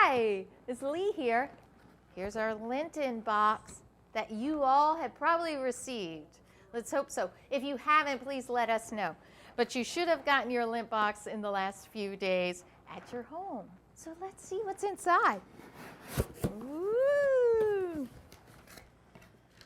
Hi, it's Lee here. Here's our Lenten box that you all have probably received. Let's hope so. If you haven't, please let us know. But you should have gotten your Lent box in the last few days at your home. So let's see what's inside. Ooh.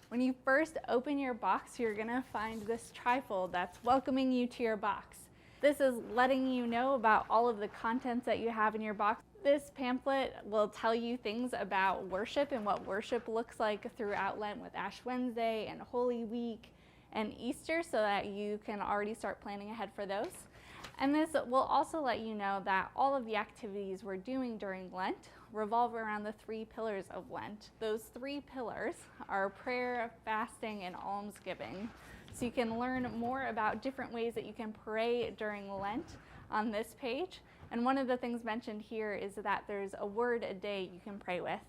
When you first open your box, you're going to find this trifold that's welcoming you to your box. This is letting you know about all of the contents that you have in your box. This pamphlet will tell you things about worship and what worship looks like throughout Lent with Ash Wednesday and Holy Week and Easter, so that you can already start planning ahead for those. And this will also let you know that all of the activities we're doing during Lent revolve around the 3 pillars of Lent. Those 3 pillars are prayer, fasting, and almsgiving. So you can learn more about different ways that you can pray during Lent on this page. And one of the things mentioned here is that there's a word a day you can pray with.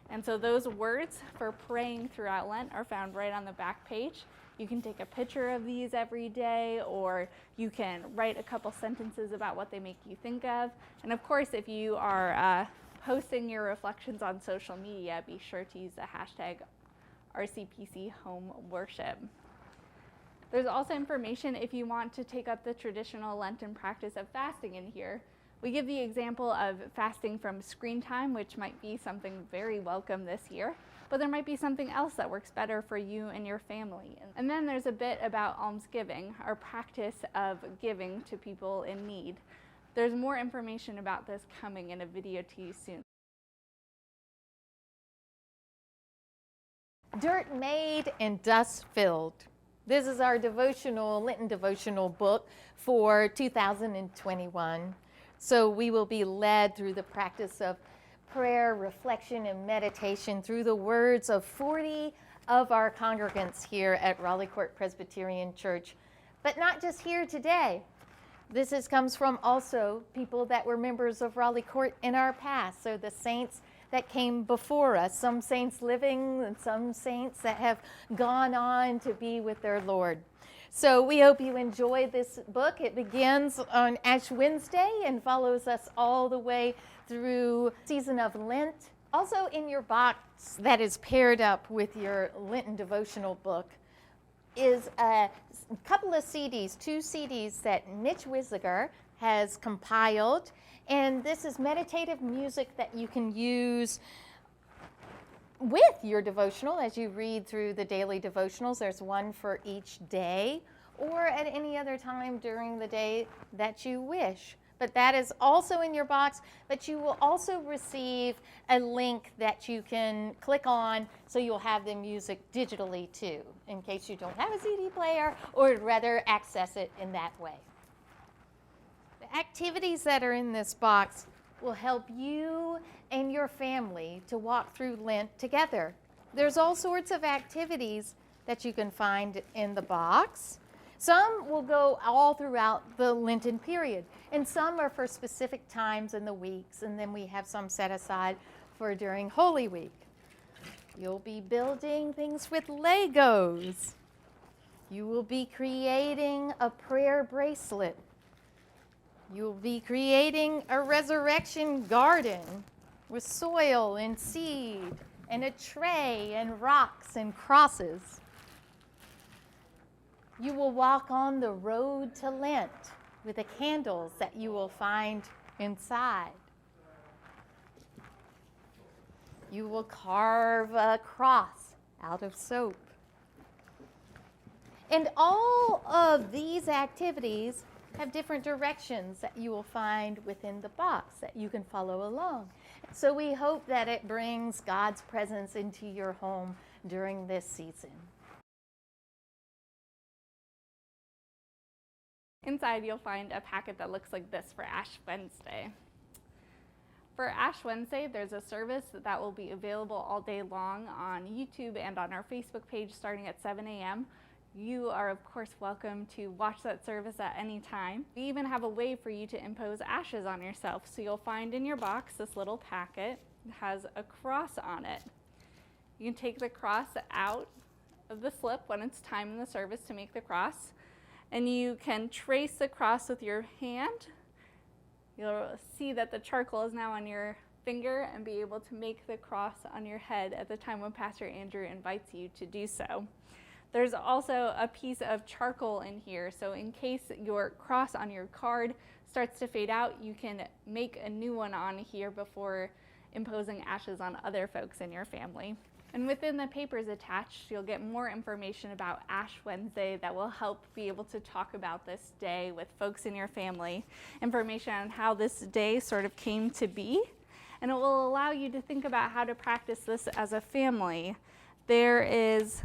And so those words for praying throughout Lent are found right on the back page. You can take a picture of these every day, or you can write a couple sentences about what they make you think of. And of course, if you are posting your reflections on social media, be sure to use the hashtag RCPC Home Worship. There's also information if you want to take up the traditional Lenten practice of fasting in here. We give the example of fasting from screen time, which might be something very welcome this year, but there might be something else that works better for you and your family. And then there's a bit about almsgiving, our practice of giving to people in need. There's more information about this coming in a video to you soon. Dirt made and dust filled. This is our devotional, Lenten devotional book for 2021. So we will be led through the practice of prayer, reflection, and meditation through the words of 40 of our congregants here at Raleigh Court Presbyterian Church. But not just here today. This comes from also people that were members of Raleigh Court in our past. So the saints that came before us, some saints living and some saints that have gone on to be with their Lord. So we hope you enjoy this book. It begins on Ash Wednesday and follows us all the way through season of Lent. Also in your box that is paired up with your Lenten devotional book is a couple of CDs, 2 CDs that Mitch Wisiger has compiled. And this is meditative music that you can use with your devotional as you read through the daily devotionals. There's one for each day or at any other time during the day that you wish. But that is also in your box, but you will also receive a link that you can click on so you'll have the music digitally too, in case you don't have a CD player or would rather access it in that way. The activities that are in this box will help you and your family to walk through Lent together. There's all sorts of activities that you can find in the box. Some will go all throughout the Lenten period, and some are for specific times in the weeks, and then we have some set aside for during Holy Week. You'll be building things with Legos. You will be creating a prayer bracelet. You'll be creating a resurrection garden with soil and seed and a tray and rocks and crosses. You will walk on the road to Lent with the candles that you will find inside. You will carve a cross out of soap. And all of these activities have different directions that you will find within the box that you can follow along. So we hope that it brings God's presence into your home during this season. Inside, you'll find a packet that looks like this for Ash Wednesday. For Ash Wednesday, there's a service that will be available all day long on YouTube and on our Facebook page starting at 7 a.m. You are, of course, welcome to watch that service at any time. We even have a way for you to impose ashes on yourself. So you'll find in your box this little packet that has a cross on it. You can take the cross out of the slip when it's time in the service to make the cross, and you can trace the cross with your hand. You'll see that the charcoal is now on your finger and be able to make the cross on your head at the time when Pastor Andrew invites you to do so. There's also a piece of charcoal in here, so in case your cross on your card starts to fade out, you can make a new one on here before imposing ashes on other folks in your family. And within the papers attached, you'll get more information about Ash Wednesday that will help be able to talk about this day with folks in your family, information on how this day sort of came to be, and it will allow you to think about how to practice this as a family. There is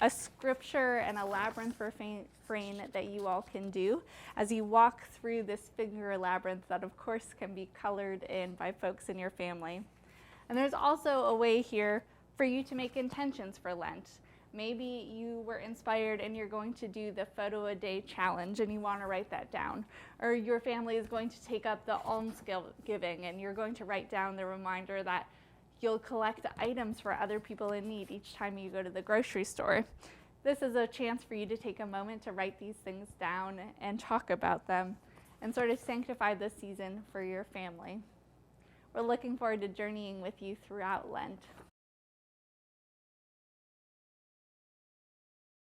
a scripture and a labyrinth refrain that you all can do as you walk through this finger labyrinth that of course can be colored in by folks in your family. And there's also a way here for you to make intentions for Lent. Maybe you were inspired and you're going to do the photo a day challenge and you want to write that down. Or your family is going to take up the almsgiving and you're going to write down the reminder that you'll collect items for other people in need each time you go to the grocery store. This is a chance for you to take a moment to write these things down and talk about them and sort of sanctify this season for your family. We're looking forward to journeying with you throughout Lent.